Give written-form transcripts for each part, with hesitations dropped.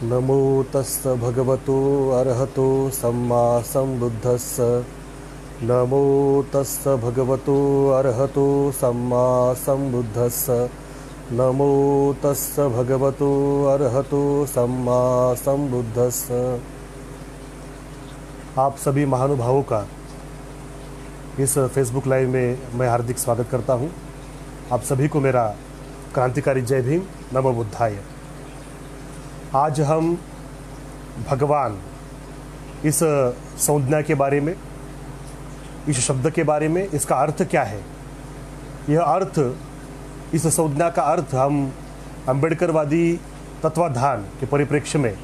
नमो तस्स भगवतो अरहतो सम्मा सम्बुद्धस्स। नमो तस्स भगवतो अरहतो सम्मा सम्बुद्धस्स। नमो तस्स भगवतो अरहतो सम्मा सम्बुद्धस्स। आप सभी महानुभावों का इस फेसबुक लाइव में मैं हार्दिक स्वागत करता हूं। आप सभी को मेरा क्रांतिकारी जय भीम, नमो बुद्धाय। आज हम भगवान इस संज्ञा के बारे में, इस शब्द के बारे में, इसका अर्थ क्या है, यह अर्थ, इस संज्ञा का अर्थ हम अम्बेडकरवादी तत्वाधान के परिप्रेक्ष्य में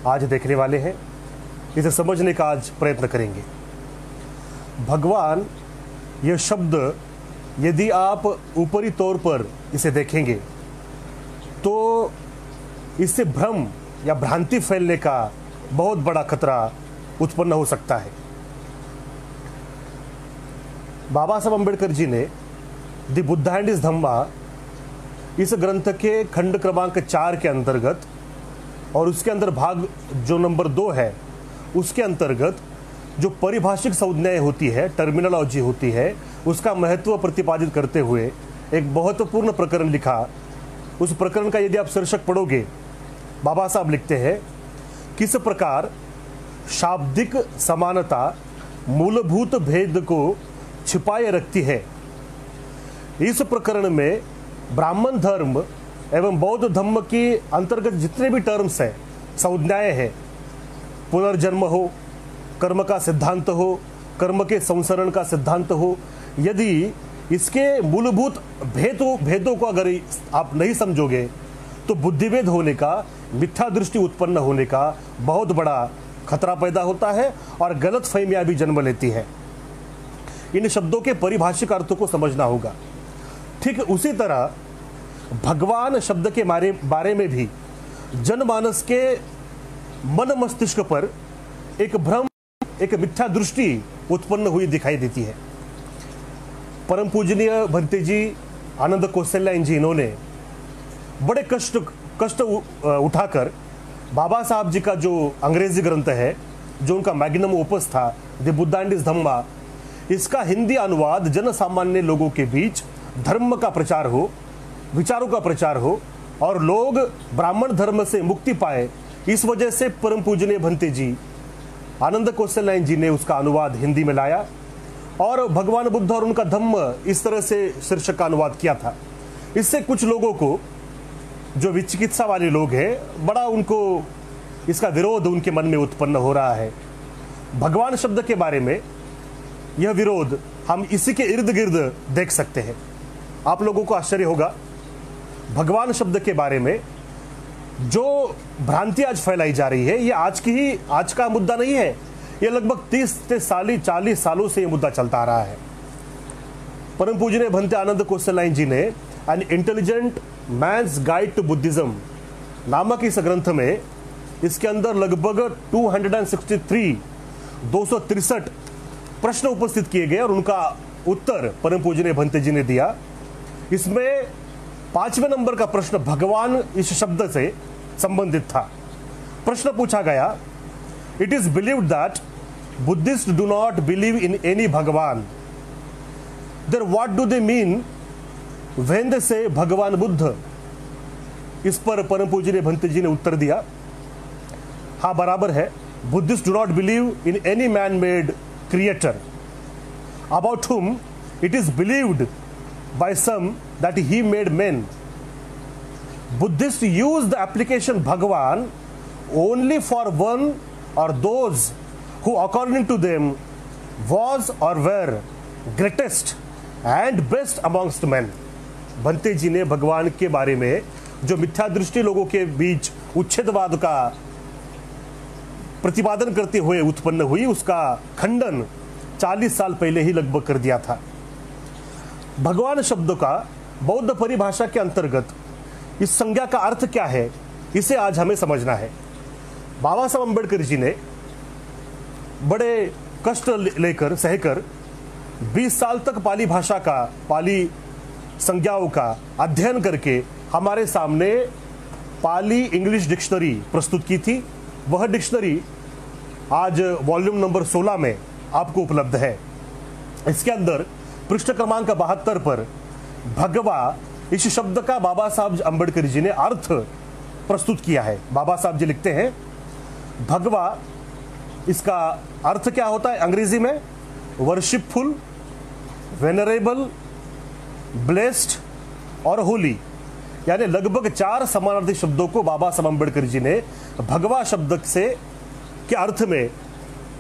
आज देखने वाले हैं। इसे समझने का आज प्रयत्न करेंगे। भगवान यह शब्द यदि आप ऊपरी तौर पर इसे देखेंगे तो इससे भ्रम या भ्रांति फैलने का बहुत बड़ा खतरा उत्पन्न हो सकता है। बाबा साहब अम्बेडकर जी ने द बुद्धा एंड हिज धम्मा इस ग्रंथ के खंड क्रमांक 4 के अंतर्गत और उसके अंदर भाग जो नंबर 2 है उसके अंतर्गत जो परिभाषिक संज्ञाएं होती है, टर्मिनोलॉजी होती है, उसका महत्व प्रतिपादित करते हुए एक महत्वपूर्ण प्रकरण लिखा। उस प्रकरण का यदि आप शीर्षक पढ़ोगे, बाबा साहब लिखते हैं, किस प्रकार शाब्दिक समानता मूलभूत भेद को छिपाए रखती है। इस प्रकरण में ब्राह्मण धर्म एवं बौद्ध धर्म के अंतर्गत जितने भी टर्म्स हैं, संज्ञाएं हैं, पुनर्जन्म हो, कर्म का सिद्धांत हो, कर्म के संसरण का सिद्धांत हो, यदि इसके मूलभूत भेदों को अगर आप नहीं समझोगे तो बुद्धिभेद होने का, मिथ्या दृष्टि उत्पन्न होने का बहुत बड़ा खतरा पैदा होता है और गलत फहमियां भी जन्म लेती है। इन शब्दों के परिभाषिक अर्थों को समझना होगा। ठीक उसी तरह भगवान शब्द के बारे में भी जनमानस के मन मस्तिष्क पर एक भ्रम, एक मिथ्या दृष्टि उत्पन्न हुई दिखाई देती है। परम पूजनीय भंते जी, आनंद कौशल्यायन जी, इन्होंने बड़े कष्ट उठाकर बाबा साहब जी का जो अंग्रेजी ग्रंथ है, जो उनका मैग्नम ओपस था, द बुद्धा एंड हिज धम्मा, इसका हिंदी अनुवाद जन सामान्य लोगों के बीच धर्म का प्रचार हो, विचारों का प्रचार हो और लोग ब्राह्मण धर्म से मुक्ति पाए, इस वजह से परम पूजनीय भंते जी, आनंद कौशल्यायन जी ने उसका अनुवाद हिंदी में लाया और भगवान बुद्ध और उनका धम्म इस तरह से शीर्षक का अनुवाद किया था। इससे कुछ लोगों को, जो विचिकित्सा वाले लोग हैं, बड़ा उनको इसका विरोध उनके मन में उत्पन्न हो रहा है। भगवान शब्द के बारे में यह विरोध हम इसी के इर्द गिर्द देख सकते हैं। आप लोगों को आश्चर्य होगा, भगवान शब्द के बारे में जो भ्रांति आज फैलाई जा रही है, ये आज का मुद्दा नहीं है। ये लगभग 30 से 40 सालों से ये मुद्दा चलता आ रहा है। परम पूजनीय भंते आनंद कौशल्यायन जी ने an intelligent man's guide to Buddhism नामक इस ग्रंथ में, इसके अंदर लगभग 263 प्रश्न उपस्थित किए गए और उनका उत्तर परम पूजनीय भंते जी ने दिया। इसमें 5वें नंबर का प्रश्न भगवान इस शब्द से संबंधित था। प्रश्न पूछा गया, it is believed that Buddhist do not believe in any भगवान, then what do they mean when they say भगवान बुद्ध। इस पर परम पूजनीय भंते जी ने उत्तर दिया, हाँ बराबर है, Buddhist do not believe in any man made creator about हुम it is believed by some that he made men. Buddhists use the application Bhagavan only for one or those who according to them was or were greatest and best amongst men. Bhante ji ने भगवान के बारे में जो मिथ्या दृष्टि लोगों के बीच उच्छेदवाद का प्रतिपादन करते हुए उत्पन्न हुई, उसका खंडन 40 साल पहले ही लगभग कर दिया था। भगवान शब्द का बौद्ध परिभाषा के अंतर्गत इस संज्ञा का अर्थ क्या है, इसे आज हमें समझना है। बाबा साहब अम्बेडकर जी ने बड़े कष्ट लेकर, सहकर 20 साल तक पाली भाषा का, पाली संज्ञाओं का अध्ययन करके हमारे सामने पाली इंग्लिश डिक्शनरी प्रस्तुत की थी। वह डिक्शनरी आज वॉल्यूम नंबर 16 में आपको उपलब्ध है। इसके अंदर पृष्ठ क्रमांक 72 पर भगवा इस शब्द का बाबा साहब अंबेडकर जी ने अर्थ प्रस्तुत किया है। बाबा साहब जी लिखते हैं भगवा, इसका अर्थ क्या होता है अंग्रेजी में? वर्शिपफुल, वेनरेबल, ब्लेस्ड और होली, यानी लगभग 4 समानार्थी शब्दों को बाबा साहब अंबेडकर जी ने भगवा शब्द से के अर्थ में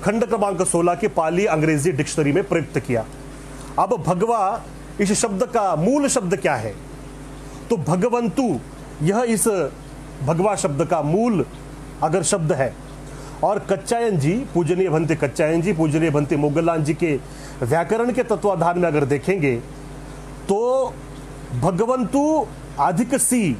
खंड क्रमांक 16 की पाली अंग्रेजी डिक्शनरी में प्रयुक्त किया। अब भगवा इस शब्द का मूल शब्द क्या है? तो भगवंतु, यह इस भगवा शब्द का मूल अगर शब्द है। और कच्चायन जी, पूजनीय भंते कच्चायन जी, पूजनीय भंते मोगलान जी के व्याकरण के तत्वाधान में अगर देखेंगे तो भगवंतु अधिक सी,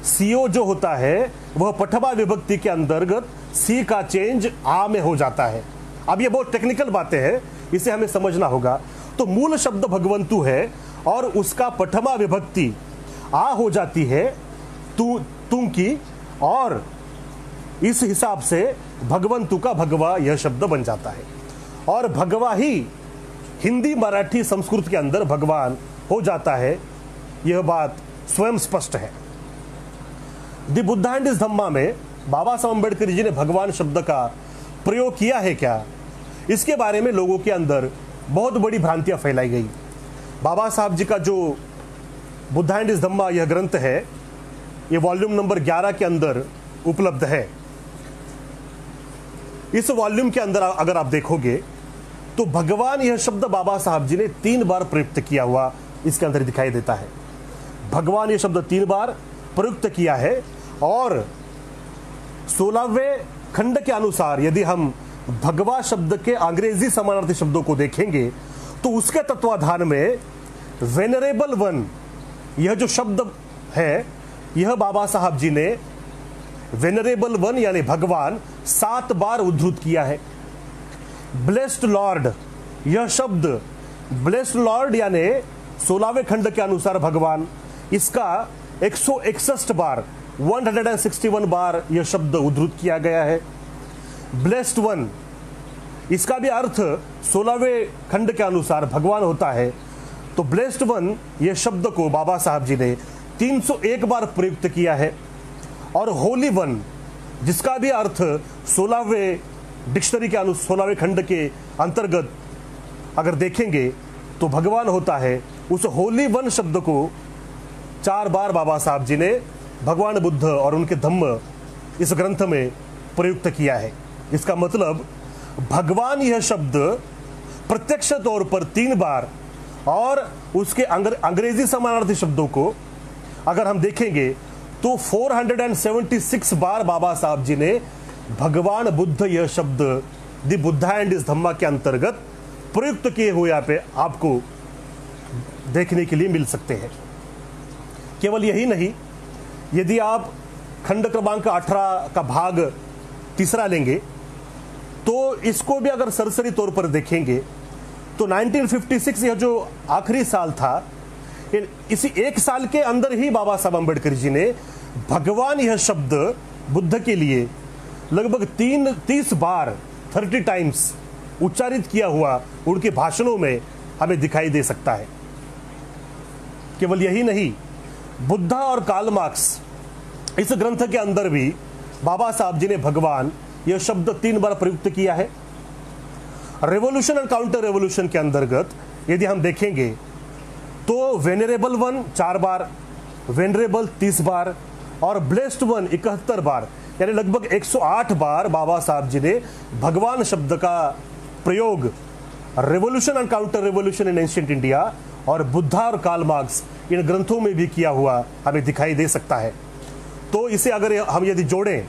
सीओ जो होता है वह पठमा विभक्ति के अंतर्गत सी का चेंज आ में हो जाता है। अब ये बहुत टेक्निकल बातें हैं, इसे हमें समझना होगा। तो मूल शब्द भगवंतु है और उसका पठमा विभक्ति आ हो जाती है तुम की, और इस हिसाब से भगवंतु का भगवा यह शब्द बन जाता है। और भगवा ही हिंदी, मराठी, संस्कृत के अंदर भगवान हो जाता है, यह बात स्वयं स्पष्ट है। द बुद्धा एंड हिज धम्मा में बाबा साहब अंबेडकर जी ने भगवान शब्द का प्रयोग किया है क्या, इसके बारे में लोगों के अंदर बहुत बड़ी भ्रांतियां फैलाई गई। बाबा साहब जी का जो बुद्धा एंड हिज धम्मा यह ग्रंथ है, यह वॉल्यूम नंबर 11 के अंदर उपलब्ध है। इस वॉल्यूम के अंदर अगर आप देखोगे तो भगवान यह शब्द बाबा साहब जी ने 3 बार प्रयुक्त किया हुआ इसके अंदर दिखाई देता है। भगवान यह शब्द 3 बार प्रयुक्त किया है। और 16वें खंड के अनुसार यदि हम भगवा शब्द के अंग्रेजी समानार्थी शब्दों को देखेंगे तो उसके तत्वाधान में वेनरेबल वन, यह जो शब्द है, यह बाबा साहब जी ने वेनरेबल वन यानी भगवान 7 बार उद्धृत किया है। ब्लेस्ड लॉर्ड, यह शब्द ब्लेस्ड लॉर्ड यानी 16वें खंड के अनुसार भगवान, इसका 161 बार 161 बार यह शब्द उद्धृत किया गया है। ब्लेस्ड वन, इसका भी अर्थ 16वें खंड के अनुसार भगवान होता है। तो ब्लेस्ड वन यह शब्द को बाबा साहब जी ने 301 बार प्रयुक्त किया है। और होली वन, जिसका भी अर्थ 16वें डिक्शनरी के 16वें खंड के अंतर्गत अगर देखेंगे तो भगवान होता है, उस होली वन शब्द को 4 बार बाबा साहब जी ने भगवान बुद्ध और उनके धम्म इस ग्रंथ में प्रयुक्त किया है। इसका मतलब भगवान यह शब्द प्रत्यक्ष तौर पर 3 बार, और उसके अंग्रेजी समानार्थी शब्दों को अगर हम देखेंगे तो 476 बार बाबा साहब जी ने भगवान बुद्ध यह शब्द द बुद्धा एंड हिज धम्मा के अंतर्गत प्रयुक्त किए हुए यहाँ पे आपको देखने के लिए मिल सकते हैं। केवल यही नहीं, यदि आप खंड क्रमांक 18 का भाग 3 लेंगे तो इसको भी अगर सरसरी तौर पर देखेंगे तो 1956 यह जो आखिरी साल था, इसी एक साल के अंदर ही बाबा साहब अंबेडकर जी ने भगवान यह शब्द बुद्ध के लिए लगभग 30 बार 30 टाइम्स उच्चारित किया हुआ उनके भाषणों में हमें दिखाई दे सकता है। केवल यही नहीं, बुद्धा और कार्ल मार्क्स इस ग्रंथ के अंदर भी बाबा साहब जी ने भगवान यह शब्द 3 बार प्रयुक्त किया है। रेवोल्यूशन और काउंटर रेवोल्यूशन के अंतर्गत यदि हम देखेंगे तो वेनरेबल वन 4 बार, वेनरेबल 30 बार और ब्लेस्ड वन 71 बार, यानी लगभग 108 बार बाबा साहब जी ने भगवान शब्द का प्रयोग revolution and counter revolution in ancient India और बुद्धा और कार्ल मार्क्स इन ग्रंथों में भी किया हुआ हमें दिखाई दे सकता है। तो इसे अगर हम यदि जोड़ें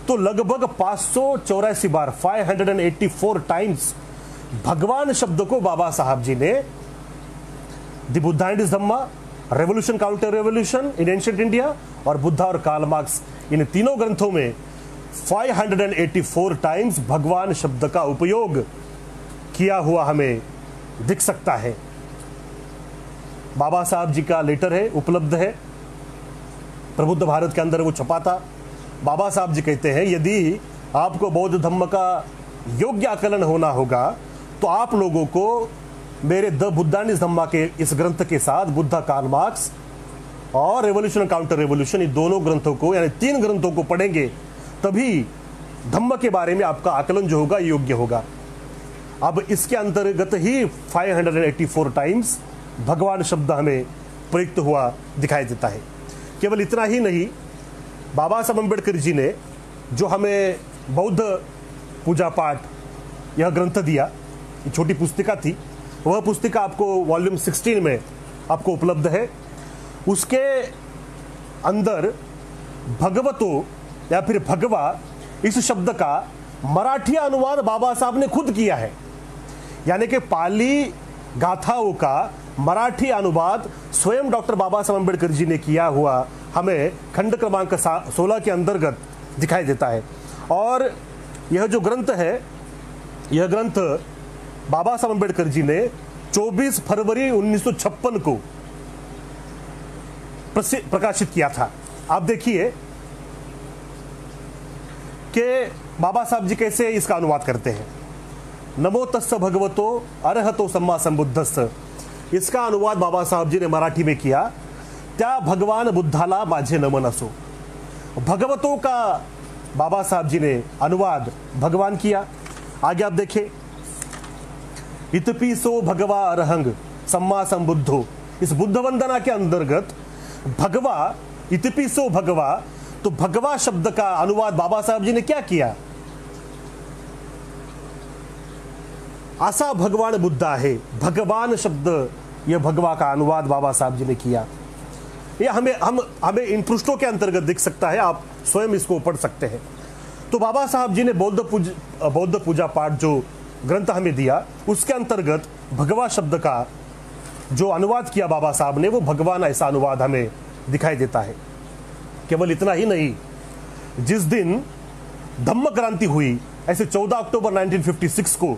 तो लगभग 584 बार 584 टाइम्स भगवान शब्द को बाबा साहब जी ने the Buddha and his Dhamma, revolution counter revolution in ancient India और बुद्धा और कार्ल मार्क्स, इन तीनों ग्रंथों में 584 टाइम्स भगवान शब्द का उपयोग किया हुआ हमें दिख सकता है। बाबा साहब जी का लेटर है, उपलब्ध है, प्रबुद्ध भारत के अंदर वो छपा था। बाबा साहब जी कहते हैं यदि आपको बौद्ध धम्म का योग्य आकलन होना होगा तो आप लोगों को मेरे द बुद्धा एंड धम्मा के इस ग्रंथ के साथ बुद्धा कार्ल मार्क्स और रेवोल्यूशन काउंटर रेवोल्यूशन, इन दोनों ग्रंथों को यानी 3 ग्रंथों को पढ़ेंगे, तभी धम्म के बारे में आपका आकलन जो होगा योग्य होगा। अब इसके अंतर्गत ही 584 टाइम्स भगवान शब्द हमें प्रयुक्त हुआ दिखाई देता है। केवल इतना ही नहीं, बाबा साहब अम्बेडकर जी ने जो हमें बौद्ध पूजा पाठ यह ग्रंथ दिया, ये छोटी पुस्तिका थी, वह पुस्तिका आपको वॉल्यूम 16 में आपको उपलब्ध है। उसके अंदर भगवतो या फिर भगवा इस शब्द का मराठी अनुवाद बाबा साहब ने खुद किया है, यानी कि पाली गाथाओं का मराठी अनुवाद स्वयं डॉक्टर बाबा साहब अम्बेडकर जी ने किया हुआ हमें खंड क्रमांक 16 के अंतर्गत दिखाई देता है। और यह जो ग्रंथ है, यह ग्रंथ बाबा साहब अम्बेडकर जी ने 24 फरवरी 1956 को प्रकाशित किया था। आप देखिए कि बाबा साहब जी कैसे इसका अनुवाद करते हैं। नमो तस्स भगवतो अरहतो सम्मा संबुद्धस्स, इसका अनुवाद बाबा साहब जी ने मराठी में किया। त्या भगवान बुद्धाला माझे नमन असो, भगवतों का बाबा साहब जी ने अनुवाद भगवान किया। आगे आप देखें, इतपि सो भगवा अरहंग सम्मा संबुद्धो, इस बुद्ध वंदना के अंतर्गत भगवा, इतपि सो भगवा, तो भगवा शब्द का अनुवाद बाबा साहब जी ने क्या किया? आसा भगवान बुद्धा है, भगवान शब्द, यह भगवा का अनुवाद बाबा साहब जी ने किया। यह हमें इन पृष्ठों के अंतर्गत दिख सकता है, आप स्वयं इसको पढ़ सकते हैं। तो बाबा साहब जी ने बौद्ध पूजा पाठ जो ग्रंथ हमें दिया, उसके अंतर्गत भगवा शब्द का जो अनुवाद किया बाबा साहब ने, वो भगवान ऐसा अनुवाद हमें दिखाई देता है। केवल इतना ही नहीं, जिस दिन धम्म क्रांति हुई, ऐसे 14 अक्टूबर 1956 को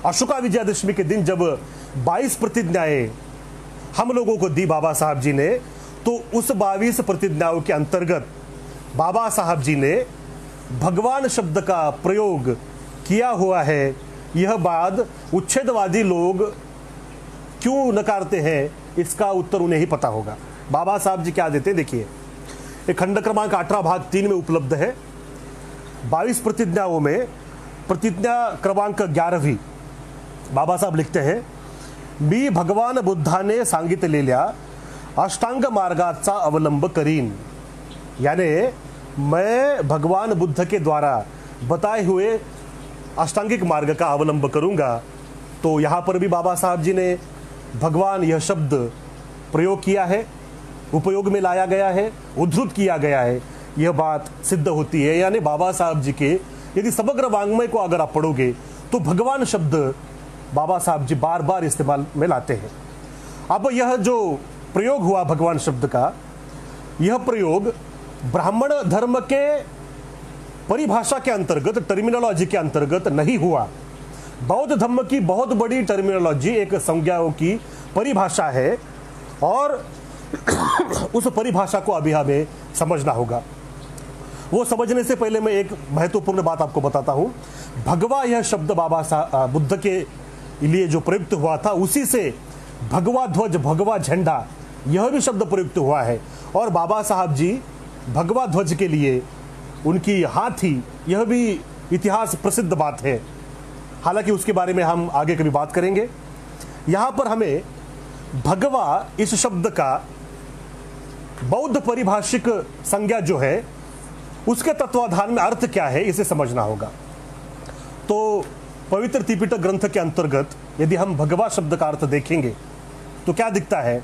अशोका विजयादशमी के दिन जब 22 प्रतिज्ञाएं हम लोगों को दी बाबा साहब जी ने, तो उस 22 प्रतिज्ञाओं के अंतर्गत बाबा साहब जी ने भगवान शब्द का प्रयोग किया हुआ है। यह बात उच्छेदवादी लोग क्यों नकारते हैं, इसका उत्तर उन्हें ही पता होगा। बाबा साहब जी क्या देते हैं, देखिए, एक खंड क्रमांक 18 भाग 3 में उपलब्ध है। 22 प्रतिज्ञाओं में प्रतिज्ञा क्रमांक 11वीं बाबा साहब लिखते हैं, मी भगवान बुद्धाने सांगितलेल्या अष्टांग मार्गाचा अवलंब करीन, यानी मैं भगवान बुद्ध के द्वारा बताए हुए अष्टांगिक मार्ग का अवलंब करूंगा। तो यहाँ पर भी बाबा साहब जी ने भगवान यह शब्द प्रयोग किया है, उपयोग में लाया गया है, उद्धृत किया गया है। यह बात सिद्ध होती है, यानी बाबा साहब जी के यदि समग्र वाङ्मय को अगर आप पढ़ोगे तो भगवान शब्द बाबा साहब जी बार बार इस्तेमाल में लाते हैं। अब यह जो प्रयोग हुआ भगवान शब्द का, यह प्रयोग ब्राह्मण धर्म के परिभाषा के अंतर्गत, टर्मिनोलॉजी के अंतर्गत नहीं हुआ। बौद्ध धर्म की बहुत बड़ी टर्मिनोलॉजी, एक संज्ञाओं की परिभाषा है, और उस परिभाषा को अभी हमें समझना होगा। वो समझने से पहले मैं एक महत्वपूर्ण बात आपको बताता हूं। भगवा यह शब्द बाबा साहब बुद्ध के लिए जो प्रयुक्त हुआ था, उसी से भगवा ध्वज, भगवा झंडा, यह भी शब्द प्रयुक्त हुआ है। और बाबा साहब जी भगवा ध्वज के लिए उनकी हाथी, यह भी इतिहास प्रसिद्ध बात है। हालांकि उसके बारे में हम आगे कभी बात करेंगे। यहां पर हमें भगवा इस शब्द का बौद्ध परिभाषिक संज्ञा जो है, उसके तत्वाधान में अर्थ क्या है, इसे समझना होगा। तो पवित्र त्रिपिटक ग्रंथ के अंतर्गत यदि हम भगवा शब्द का अर्थ देखेंगे तो क्या दिखता है?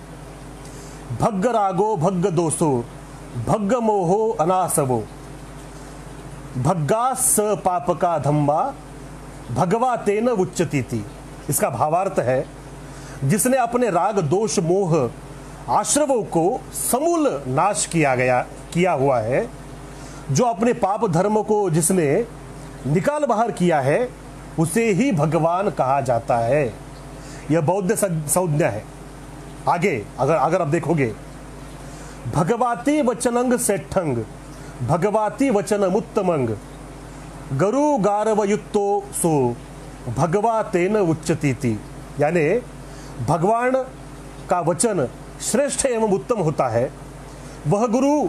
भग्ग रागो भग्ग दोषो भग्ग मोहो अनासवो भग्गा स पाप का धम्मा भगवा तेन उच्चतीति। इसका भावार्थ है, जिसने अपने राग दोष मोह आश्रवों को समूल नाश किया हुआ है, जो अपने पाप धर्म को जिसने निकाल बाहर किया है, उसे ही भगवान कहा जाता है। यह बौद्ध संज्ञा है। आगे अगर आप देखोगे भगवाती वचनंग सेठंग भगवाती वचनमुत्तमंग गरु गारव युक्तो सो भगवा तेन उच्चतीति। यानी भगवान का वचन श्रेष्ठ एवं उत्तम होता है, वह गुरु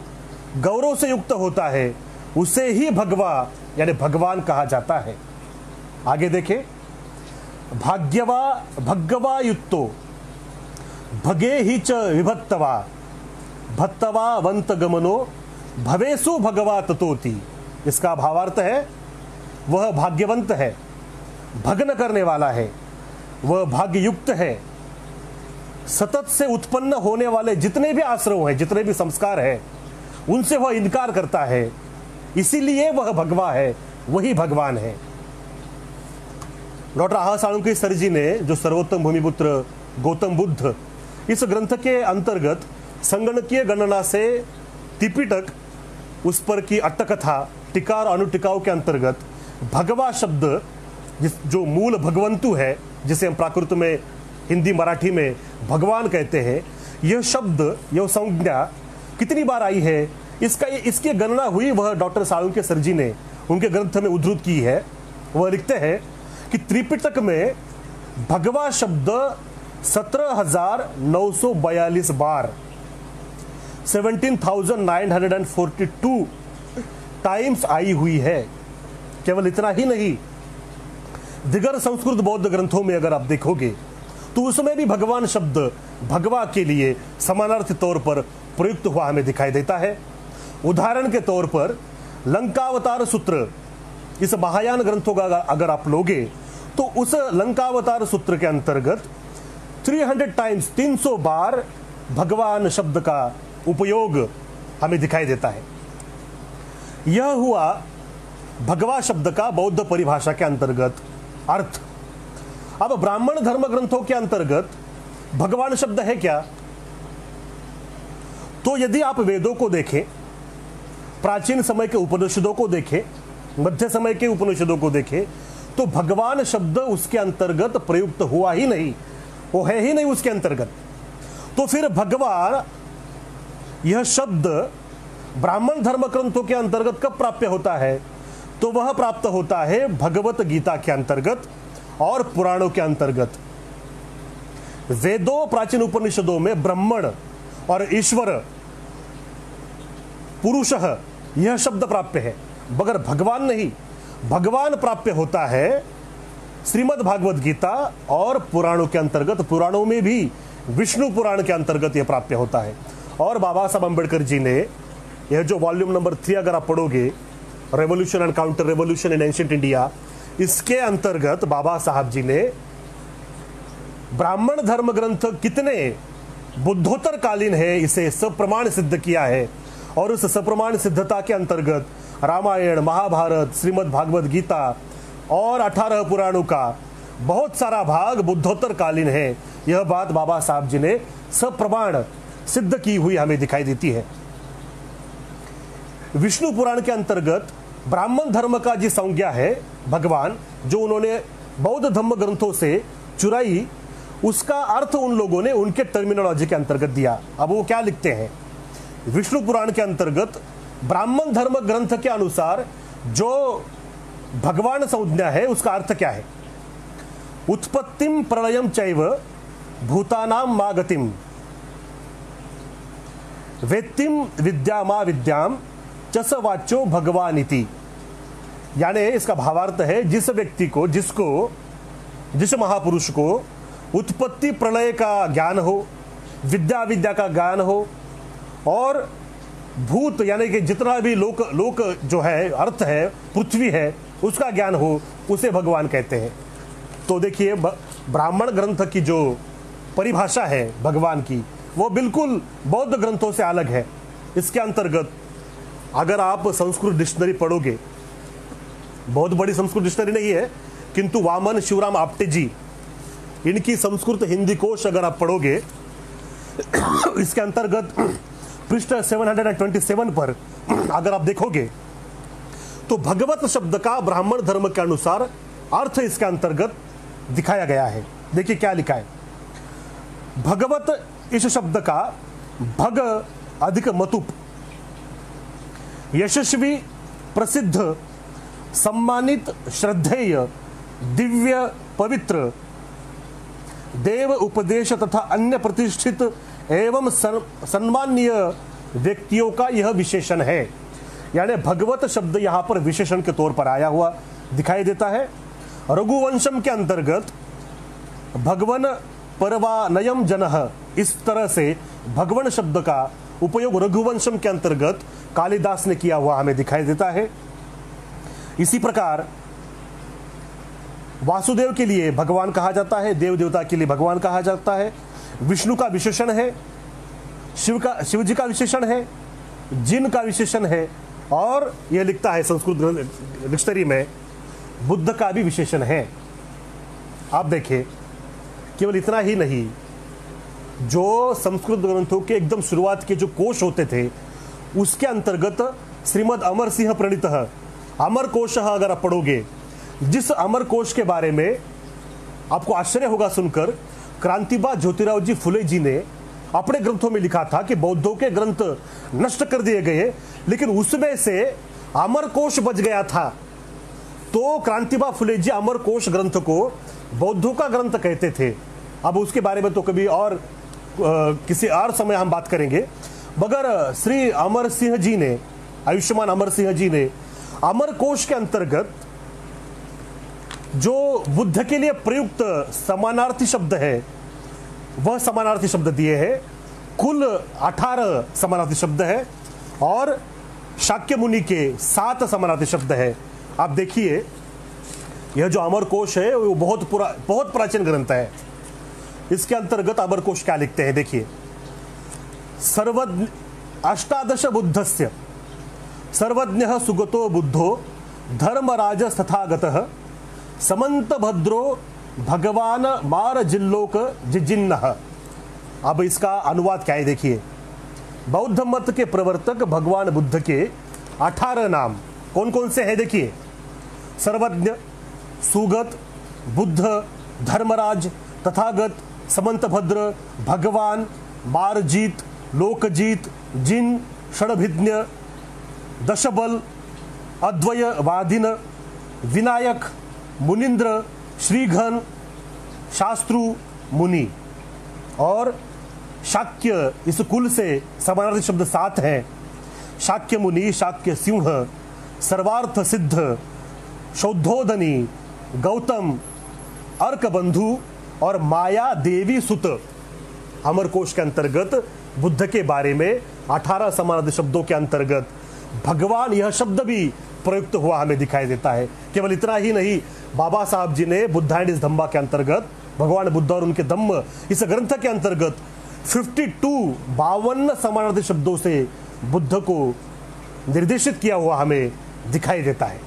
गौरव से युक्त होता है, उसे ही भगवा यानी भगवान कहा जाता है। आगे देखें, भाग्यवा भगवा युक्तो भगे ही च विभत्तवा भत्तवा वंत गमनो भवेसु भगवा ततोति। इसका भावार्थ है वह भाग्यवंत है, भग्न करने वाला है, वह भाग्ययुक्त है, सतत से उत्पन्न होने वाले जितने भी आश्रव हैं, जितने भी संस्कार हैं, उनसे वह इनकार करता है, इसीलिए वह भगवा है, वही भगवान है। डॉक्टर आहा साळुंखे सर जी ने जो सर्वोत्तम भूमिपुत्र गौतम बुद्ध इस ग्रंथ के अंतर्गत संगणकीय गणना से त्रिपिटक, उस पर की अट्टकथा, टीका और अनुटिकाओं के अंतर्गत भगवा शब्द जो मूल भगवंतु है, जिसे हम प्राकृत में हिंदी मराठी में भगवान कहते हैं, यह शब्द, यह संज्ञा कितनी बार आई है, इसकी गणना हुई वह डॉक्टर साळुंखे सर जी ने उनके ग्रंथ में उद्धृत की है। वह लिखते हैं कि त्रिपिटक में भगवा शब्द 17,942 बार 17,942 टाइम्स आई हुई है। केवल इतना ही नहीं, दिगर संस्कृत बौद्ध ग्रंथों में अगर आप देखोगे तो उसमें भी भगवान शब्द भगवा के लिए समानार्थी तौर पर प्रयुक्त हुआ हमें दिखाई देता है। उदाहरण के तौर पर लंकावतार सूत्र, इस महायान ग्रंथों का अगर आप लोगे तो उस लंकावतार सूत्र के अंतर्गत 300 टाइम्स 300 बार भगवान शब्द का उपयोग हमें दिखाई देता है। यह हुआ भगवा शब्द का बौद्ध परिभाषा के अंतर्गत अर्थ। अब ब्राह्मण धर्म ग्रंथों के अंतर्गत भगवान शब्द है क्या? तो यदि आप वेदों को देखें, प्राचीन समय के उपनिषदों को देखें, मध्य समय के उपनिषदों को देखें, तो भगवान शब्द उसके अंतर्गत प्रयुक्त हुआ ही नहीं, वो है ही नहीं उसके अंतर्गत। तो फिर भगवान यह शब्द ब्राह्मण धर्म ग्रंथों के अंतर्गत कब प्राप्त होता है? तो वह प्राप्त होता है भगवत गीता के अंतर्गत और पुराणों के अंतर्गत। वेदों, प्राचीन उपनिषदों में ब्रह्मण और ईश्वर, पुरुषः, यह शब्द प्राप्त है, मगर भगवान नहीं। भगवान प्राप्त होता है श्रीमद् भागवत गीता और पुराणों के अंतर्गत। पुराणों में भी विष्णु पुराण के अंतर्गत यह प्राप्त होता है। और बाबा साहब अम्बेडकर जी ने यह जो वॉल्यूम नंबर 3 अगर आप पढ़ोगे, revolution and counter revolution in ancient India, इसके अंतर्गत बाबा साहब जी ने ब्राह्मण धर्म ग्रंथ कितने बुद्धोत्तर कालीन है इसे सप्रमाण सिद्ध किया है। और उस सप्रमाण सिद्धता के अंतर्गत रामायण, महाभारत, श्रीमद् भागवत गीता और 18 पुराणों का बहुत सारा भाग बुद्धोत्तर कालीन है। यह बात बाबा साहब जी ने सप्रमाण सिद्ध की हुई हमें दिखाई देती है। विष्णु पुराण के अंतर्गत ब्राह्मण धर्म का जी संज्ञा है भगवान, जो उन्होंने बौद्ध धर्म ग्रंथों से चुराई, उसका अर्थ उन लोगों ने उनके टर्मिनोलॉजी के अंतर्गत दिया। अब वो क्या लिखते हैं? विष्णु पुराण के अंतर्गत ब्राह्मण धर्म ग्रंथ के अनुसार जो भगवान संज्ञा है उसका अर्थ क्या है? उत्पत्तिम प्रलयम चैव भूतानाम मा गतिम वेत्तिम विद्यामा विद्याम चस वाच्यो भगवानिति। यानी इसका भावार्थ है जिस व्यक्ति को, जिस महापुरुष को उत्पत्ति प्रलय का ज्ञान हो, विद्या का ज्ञान हो, और भूत यानी कि जितना भी लोक जो है, अर्थ है, पृथ्वी है, उसका ज्ञान हो, उसे भगवान कहते हैं। तो देखिए, ब्राह्मण ग्रंथ की जो परिभाषा है भगवान की, वो बिल्कुल बौद्ध ग्रंथों से अलग है। इसके अंतर्गत अगर आप संस्कृत डिक्शनरी पढ़ोगे, बहुत बड़ी संस्कृत डिक्शनरी नहीं है, किंतु वामन शिवराम आप्टे जी, इनकी संस्कृत हिंदी कोश अगर आप पढ़ोगे, इसके अंतर्गत पृष्ठ 727 पर अगर आप देखोगे तो भगवत शब्द का ब्राह्मण धर्म के अनुसार अर्थ इसके अंतर्गत दिखाया गया है। देखिए क्या लिखा है। भगवत इस शब्द का भग अधिक मतुप, यशस्वी, प्रसिद्ध, सम्मानित, श्रद्धेय, दिव्य, पवित्र, देव उपदेश तथा अन्य प्रतिष्ठित एवं सम्माननीय व्यक्तियों का यह विशेषण है। यानी भगवत शब्द यहाँ पर विशेषण के तौर पर आया हुआ दिखाई देता है। रघुवंशम के अंतर्गत भगवन परवानयम जनः, इस तरह से भगवन शब्द का उपयोग रघुवंशम के अंतर्गत कालिदास ने किया हुआ हमें दिखाई देता है। इसी प्रकार वासुदेव के लिए भगवान कहा जाता है, देव देवता के लिए भगवान कहा जाता है। विष्णु का विशेषण है, शिव जी का विशेषण है, जिन का विशेषण है, और यह लिखता है संस्कृत डिक्शनरी में बुद्ध का भी विशेषण है। आप देखिए, केवल इतना ही नहीं, जो संस्कृत ग्रंथों के एकदम शुरुआत के जो कोश होते थे उसके अंतर्गत श्रीमद् अमर सिंह प्रणीत अमर कोश अगर आप पढ़ोगे, जिस अमर कोश के बारे में आपको आश्चर्य होगा सुनकर, क्रांतिबा ज्योतिराव जी फुले जी ने अपने ग्रंथों में लिखा था कि बौद्धों के ग्रंथ नष्ट कर दिए गए, लेकिन उसमें से अमर कोश बच गया था। तो क्रांतिबा फुले जी अमर कोश ग्रंथ को बौद्धों का ग्रंथ कहते थे। अब उसके बारे में तो कभी और किसी और समय हम बात करेंगे, मगर श्री अमर सिंह जी ने, आयुष्मान अमर सिंह जी ने अमर कोश के अंतर्गत जो बुद्ध के लिए प्रयुक्त समानार्थी शब्द है वह समानार्थी शब्द दिए हैं। कुल 18 समानार्थी शब्द है और शाक्य मुनि के 7 समानार्थी शब्द है। आप देखिए, यह जो अमर कोश है वो बहुत प्राचीन ग्रंथ है। इसके अंतर्गत अमर कोश क्या लिखते हैं, देखिए। सर्वज्ञ अष्टादश बुद्धस्य सर्वज्ञ सुगतो बुद्धो धर्मराज तथागतः समंत भद्रो भगवान मार जिल्लोक जिजिन्नः। अब इसका अनुवाद क्या है, देखिए। बौद्ध मत के प्रवर्तक भगवान बुद्ध के 18 नाम कौन कौन से हैं, देखिए। सर्वज्ञ, सुगत, बुद्ध, धर्मराज, तथागत, समंतभद्र, भगवान, मारजीत, लोकजीत, जिन, षडभिज्ञ, दशबल, अद्वयवादिन, विनायक, मुनिंद्र, श्रीघन, शास्त्रु, मुनि। और शाक्य, इस कुल से समानार्थी शब्द 7 हैं। शाक्य मुनि, शाक्य सिंह, सर्वार्थ सिद्ध, शौद्धोदनी, गौतम, अर्कबंधु और माया देवी सुत। अमरकोश के अंतर्गत बुद्ध के बारे में 18 समानार्थी शब्दों के अंतर्गत भगवान यह शब्द भी प्रयुक्त हुआ हमें दिखाई देता है। केवल इतना ही नहीं, बाबा साहब जी ने बुद्ध एंड हिज धम्मा के अंतर्गत, भगवान बुद्ध और उनके धम्म, इस ग्रंथ के अंतर्गत 52 समानार्थी शब्दों से बुद्ध को निर्देशित किया हुआ हमें दिखाई देता है।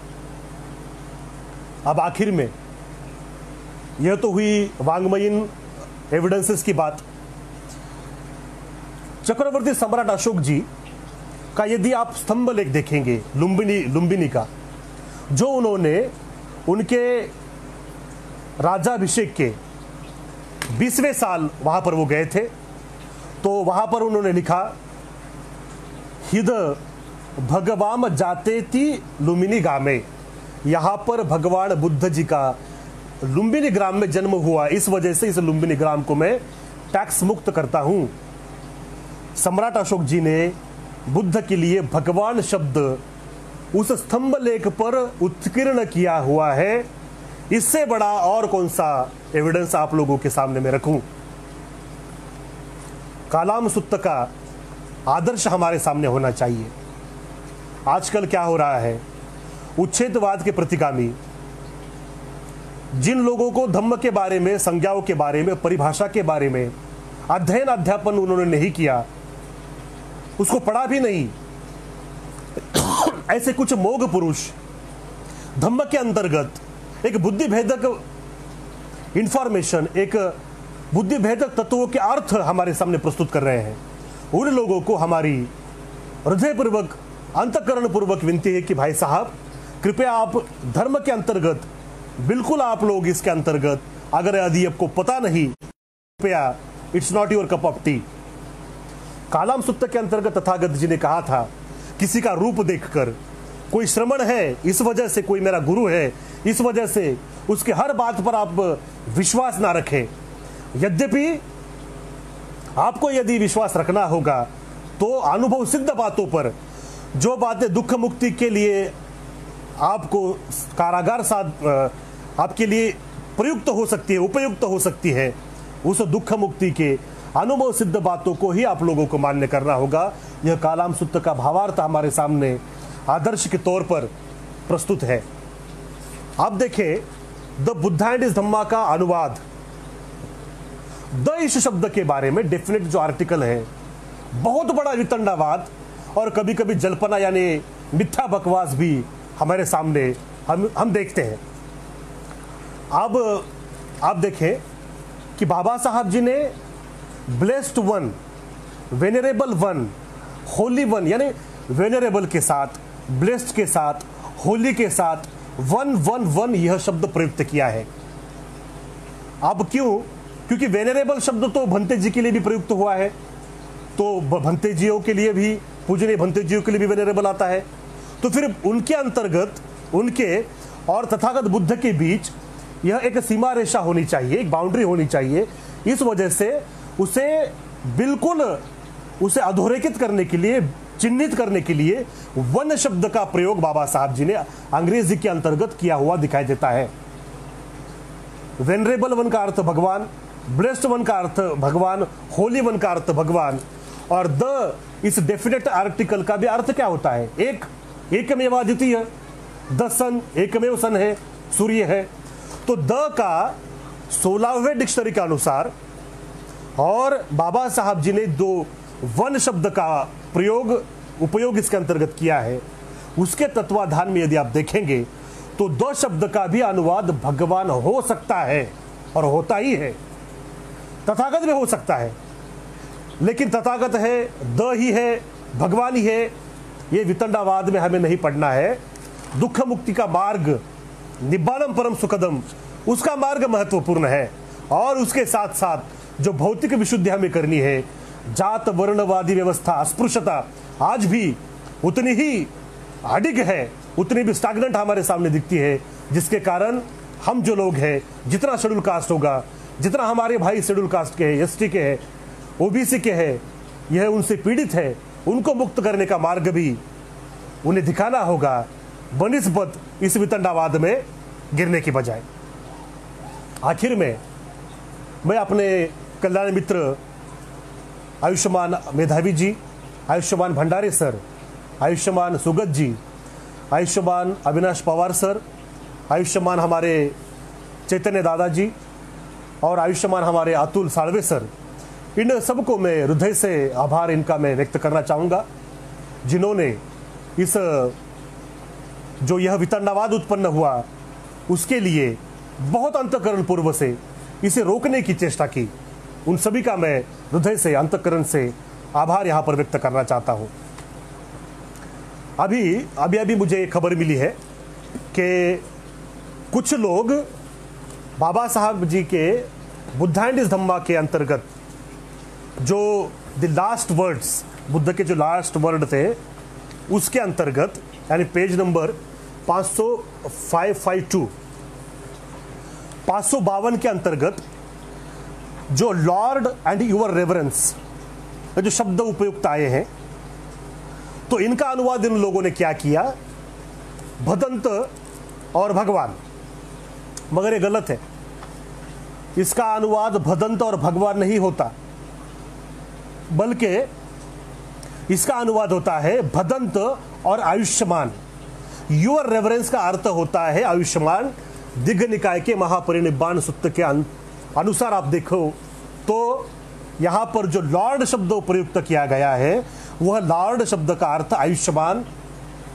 अब आखिर में यह तो हुई वांग्मयीन एविडेंसेस की बात। चक्रवर्ती सम्राट अशोक जी का यदि आप स्तंभ लेख देखेंगे लुम्बिनी का, जो उन्होंने उनके राजाभिषेक के 20वें साल वहां पर वो गए थे, तो वहां पर उन्होंने लिखा, हिद भगवाम जातेति लुम्बिनी गामे। यहां पर भगवान बुद्ध जी का लुम्बिनी ग्राम में जन्म हुआ, इस वजह से इस लुम्बिनी ग्राम को मैं टैक्स मुक्त करता हूं। सम्राट अशोक जी ने बुद्ध के लिए भगवान शब्द उस स्तंभ लेख पर उत्कीर्ण किया हुआ है। इससे बड़ा और कौन सा एविडेंस आप लोगों के सामने में रखूं। कालाम सुत्त का आदर्श हमारे सामने होना चाहिए। आजकल क्या हो रहा है, उच्छेदवाद के प्रतिगामी जिन लोगों को धम्म के बारे में, संज्ञाओं के बारे में, परिभाषा के बारे में अध्ययन अध्यापन उन्होंने नहीं किया, उसको पढ़ा भी नहीं, ऐसे कुछ मोघ पुरुष धम्म के अंतर्गत एक बुद्धि भेदक इंफॉर्मेशन, एक बुद्धि भेदक तत्वों के अर्थ हमारे सामने प्रस्तुत कर रहे हैं। उन लोगों को हमारी हृदयपूर्वक, अंतःकरण पूर्वक विनती है कि भाई साहब, कृपया आप धर्म के अंतर्गत, बिल्कुल आप लोग इसके अंतर्गत, अगर यदि आपको पता नहीं, कृपया, it's not your cup of tea. Kalama Sutta के अंतर्गत तथागत जी ने कहा था, किसी का रूप देखकर कोई श्रमण है इस वजह से, कोई मेरा गुरु है इस वजह से उसके हर बात पर आप विश्वास ना रखें। यद्यपि आपको यदि विश्वास रखना होगा तो अनुभव सिद्ध बातों पर, जो बातें दुख मुक्ति के लिए आपको कारागार साथ आपके लिए प्रयुक्त हो सकती है, उपयुक्त हो सकती है, उस दुख मुक्ति के अनुभव सिद्ध बातों को ही आप लोगों को मान्य करना होगा। यह कालाम सुत्त का भावार्थ हमारे सामने आदर्श के तौर पर प्रस्तुत है। आप देखें, द बुद्धा एंड हिज धम्मा का अनुवाद, द इस शब्द के बारे में डेफिनेट जो आर्टिकल है, बहुत बड़ा वितंडावाद और कभी कभी जल्पना यानी मिथ्या बकवास भी हमारे सामने हम देखते हैं। अब आप देखें कि बाबा साहब जी ने blessed one, venerable one, Holi one, यानी वेनरेबल के साथ, ब्लेस्ड के साथ, होली के साथ वन वन वन यह शब्द प्रयुक्त किया है। अब क्यों? क्योंकि वेनरेबल शब्द तो भंते जी के लिए भी प्रयुक्त हुआ है, तो भंते जियों के लिए भी, पूजनीय भंते जियों के लिए भी वेनरेबल आता है। तो फिर उनके अंतर्गत, उनके और तथागत बुद्ध के बीच यह एक सीमा रेखा होनी चाहिए, एक बाउंड्री होनी चाहिए। इस वजह से उसे बिल्कुल उसे अधोरेखित करने के लिए, चिन्हित करने के लिए वन शब्द का प्रयोग बाबा साहब जी ने अंग्रेजी के अंतर्गत किया हुआ दिखाई देता है। वेनरेबल वन का अर्थ भगवान, ब्लेस्ड वन का अर्थ भगवान, होली वन का अर्थ भगवान, और द इस डेफिनेट आर्टिकल का भी अर्थ क्या होता है? एक, एकमेवाद्वितीय, द सन, एकमेव सन है, सूर्य है। तो द का 16वें डिक्शनरी के अनुसार और बाबा साहब जी ने दो वन शब्द का उपयोग इसके अंतर्गत किया है, उसके तत्वाधान में यदि आप देखेंगे तो द शब्द का भी अनुवाद भगवान हो सकता है और होता ही है, तथागत में हो सकता है। लेकिन तथागत है, द ही है, भगवान ही है, ये वितंडावाद में हमें नहीं पढ़ना है। दुख मुक्ति का मार्ग, निब्बानम परम सुखदम, उसका मार्ग महत्वपूर्ण है, और उसके साथ साथ जो भौतिक विशुद्धि हमें करनी है, जात वर्णवादी व्यवस्था, अस्पृश्यता आज भी उतनी ही अडिग है, उतनी भी स्टैग्नेंट हमारे सामने दिखती है, जिसके कारण हम जो लोग हैं, जितना शेड्यूल कास्ट होगा, जितना हमारे भाई शेड्यूल कास्ट के हैं, एसटी के हैं, ओबीसी के हैं, यह उनसे पीड़ित है, उनको मुक्त करने का मार्ग भी उन्हें दिखाना होगा, बनिस्बत इस वितंडावाद में गिरने की बजाय। आखिर में मैं अपने कल्याण मित्र आयुष्मान मेधावी जी, आयुष्मान भंडारे सर, आयुष्मान सुगत जी, आयुष्मान अविनाश पवार सर, आयुष्मान हमारे चैतन्य दादा जी और आयुष्मान हमारे अतुल साळवे सर, इन सबको मैं हृदय से आभार इनका मैं व्यक्त करना चाहूँगा, जिन्होंने इस जो यह वितंडावाद उत्पन्न हुआ उसके लिए बहुत अंतःकरण पूर्व से इसे रोकने की चेष्टा की। उन सभी का मैं हृदय से, अंतःकरण से आभार यहाँ पर व्यक्त करना चाहता हूँ। अभी मुझे खबर मिली है कि कुछ लोग बाबा साहब जी के बुद्धा एंड हिज धम्मा के अंतर्गत जो द लास्ट वर्ड्स, बुद्ध के जो लास्ट वर्ड थे, उसके अंतर्गत यानी पेज नंबर 552 के अंतर्गत जो लॉर्ड एंड यूर रेवरेंस जो शब्द उपयुक्त आए हैं, तो इनका अनुवाद इन लोगों ने क्या किया, भदंत और भगवान, मगर ये गलत है। इसका अनुवाद भदंत और भगवान नहीं होता, बल्कि इसका अनुवाद होता है भदंत और आयुष्मान। यूर रेवरेंस का अर्थ होता है आयुष्मान। दिग्ग निकाय के महापरिनिब्बाण सूत्र के अनुसार आप देखो तो यहां पर जो लॉर्ड शब्द प्रयुक्त किया गया है, वह लॉर्ड शब्द का अर्थ आयुष्मान,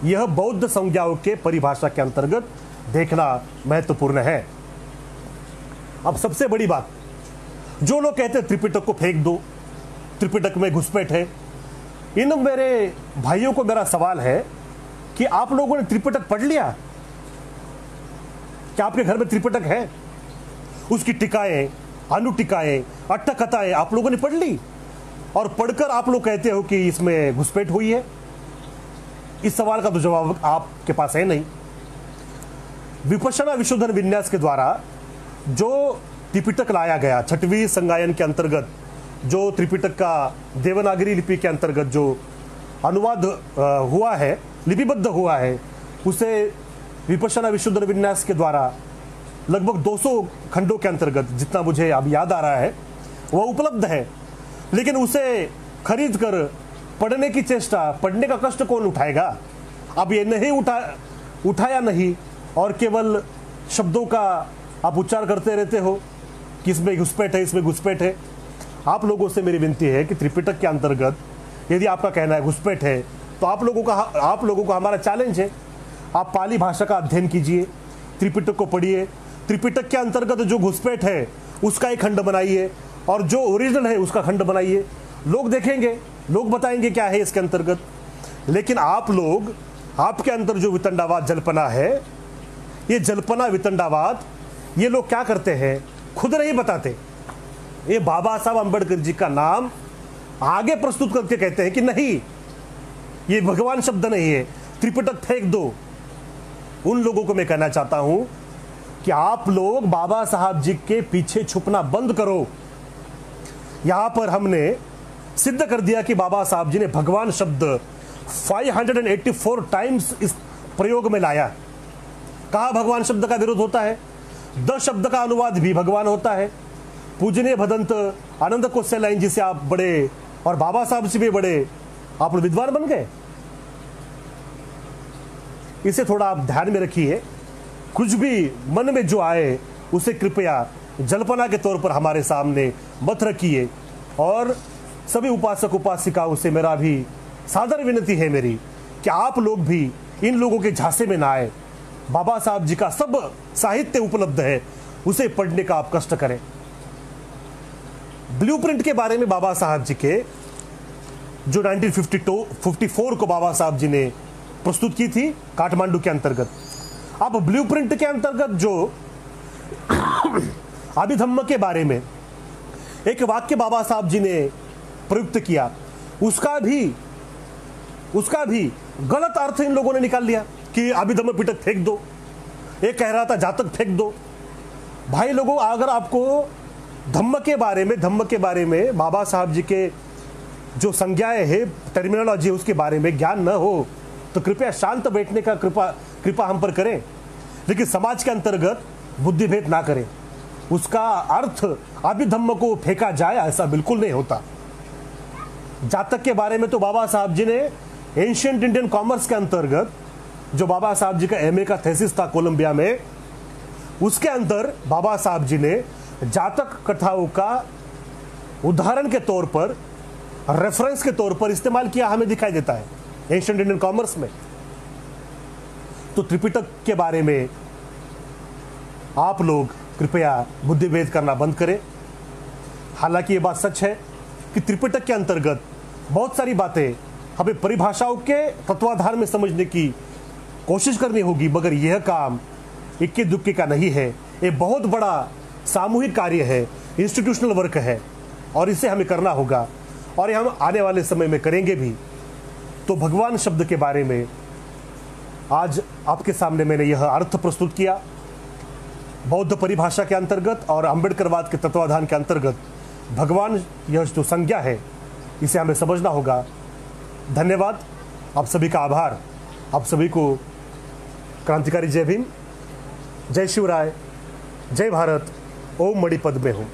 यह बौद्ध संज्ञाओं के परिभाषा के अंतर्गत देखना महत्वपूर्ण है। अब सबसे बड़ी बात, जो लोग कहते हैं त्रिपिटक को फेंक दो, त्रिपिटक में घुसपैठ है, इन मेरे भाइयों को मेरा सवाल है कि आप लोगों ने त्रिपिटक पढ़ लिया? क्या आपके घर में त्रिपिटक है? उसकी टिकाएं, अनुटिकाएं, अट्टकथाएं आप लोगों ने पढ़ ली? और पढ़कर आप लोग कहते हो कि इसमें घुसपैठ हुई है। इस सवाल का तो जवाब आपके पास है नहीं। विपश्यना विशोधन विन्यास के द्वारा जो त्रिपिटक लाया गया, छठवीं संगायन के अंतर्गत जो त्रिपिटक का देवनागरी लिपि के अंतर्गत जो अनुवाद हुआ है, लिपिबद्ध हुआ है, उसे विपश्यना विशोधन विन्यास के द्वारा लगभग 200 खंडों के अंतर्गत, जितना मुझे अब याद आ रहा है, वह उपलब्ध है। लेकिन उसे खरीद कर पढ़ने की चेष्टा, पढ़ने का कष्ट कौन उठाएगा? अब ये नहीं उठाया नहीं और केवल शब्दों का आप उच्चार करते रहते हो कि इसमें घुसपैठ है, इसमें घुसपैठ है। आप लोगों से मेरी विनती है कि त्रिपिटक के अंतर्गत यदि आपका कहना है घुसपैठ है, तो आप लोगों को हमारा चैलेंज है, आप पाली भाषा का अध्ययन कीजिए, त्रिपिटक को पढ़िए, त्रिपिटक के अंतर्गत जो घुसपैठ है उसका एक खंड बनाइए और जो ओरिजिनल है उसका खंड बनाइए। लोग देखेंगे, लोग बताएंगे क्या है इसके अंतर्गत। लेकिन आप लोग, आपके अंदर जो वितंडावाद जल्पना है, ये जल्पना वितंडावाद, ये लोग क्या करते हैं खुद नहीं बताते। ये बाबा साहब अंबेडकर जी का नाम आगे प्रस्तुत करके कहते हैं कि नहीं, ये भगवान शब्द नहीं है, त्रिपिटक फेंक दो। उन लोगों को मैं कहना चाहता हूं कि आप लोग बाबा साहब जी के पीछे छुपना बंद करो। यहां पर हमने सिद्ध कर दिया कि बाबा साहब जी ने भगवान शब्द 584 टाइम्स इस प्रयोग में लाया। कहा भगवान शब्द का विरोध होता है? 10 शब्द का अनुवाद भी भगवान होता है। पूजनीय भदंत आनंद कोसेलाइन जी से आप बड़े और बाबा साहब से भी बड़े आप विद्वान बन गए। इसे थोड़ा आप ध्यान में रखिए। कुछ भी मन में जो आए उसे कृपया जल्पना के तौर पर हमारे सामने मत रखिए। और सभी उपासक उपासिकाओं से मेरा भी सादर विनती है मेरी कि आप लोग भी इन लोगों के झांसे में ना आए। बाबा साहब जी का सब साहित्य उपलब्ध है, उसे पढ़ने का आप कष्ट करें। ब्लूप्रिंट के बारे में बाबा साहब जी के जो 1954 को बाबा साहब जी ने प्रस्तुत की थी काठमांडू के अंतर्गत। अब ब्लूप्रिंट के अंतर्गत जो अभिधम्म के बारे में एक वाक्य बाबा साहब जी ने प्रयुक्त किया, उसका भी गलत अर्थ इन लोगों ने निकाल लिया कि अभिधम्म पिटक फेंक दो। एक कह रहा था जातक फेंक दो। भाई लोगों, अगर आपको धम्म के बारे में बाबा साहब जी के जो संज्ञाएं है, टर्मिनोलॉजी है, उसके बारे में ज्ञान न हो तो कृपया शांत बैठने का कृपा हम पर करें। लेकिन समाज के अंतर्गत बुद्धिभेद ना करें। उसका अर्थ अभिधम्म को फेंका जाए ऐसा बिल्कुल नहीं होता। जातक के बारे में तो बाबा साहब जी ने एंशिएंट इंडियन कॉमर्स के अंतर्गत जो बाबा साहब जी का एमए का थीसिस था कोलंबिया में, उसके अंदर बाबा साहब जी ने जातक कथाओं का उदाहरण के तौर पर, रेफरेंस के तौर पर इस्तेमाल किया, हमें दिखाई देता है एंशिएंट इंडियन कॉमर्स में। तो त्रिपिटक के बारे में आप लोग कृपया बुद्धिभेद करना बंद करें। हालांकि ये बात सच है कि त्रिपिटक के अंतर्गत बहुत सारी बातें हमें परिभाषाओं के तत्वाधार में समझने की कोशिश करनी होगी, मगर यह काम इक्के दुक्के का नहीं है। ये बहुत बड़ा सामूहिक कार्य है, इंस्टीट्यूशनल वर्क है और इसे हमें करना होगा और ये हम आने वाले समय में करेंगे भी। तो भगवान शब्द के बारे में आज आपके सामने मैंने यह अर्थ प्रस्तुत किया बौद्ध परिभाषा के अंतर्गत और अंबेडकरवाद के तत्वाधान के अंतर्गत। भगवान यह जो संज्ञा है इसे हमें समझना होगा। धन्यवाद, आप सभी का आभार। आप सभी को क्रांतिकारी जय भीम, जय शिवराय, जय भारत, ओम मणिपद में हूँ।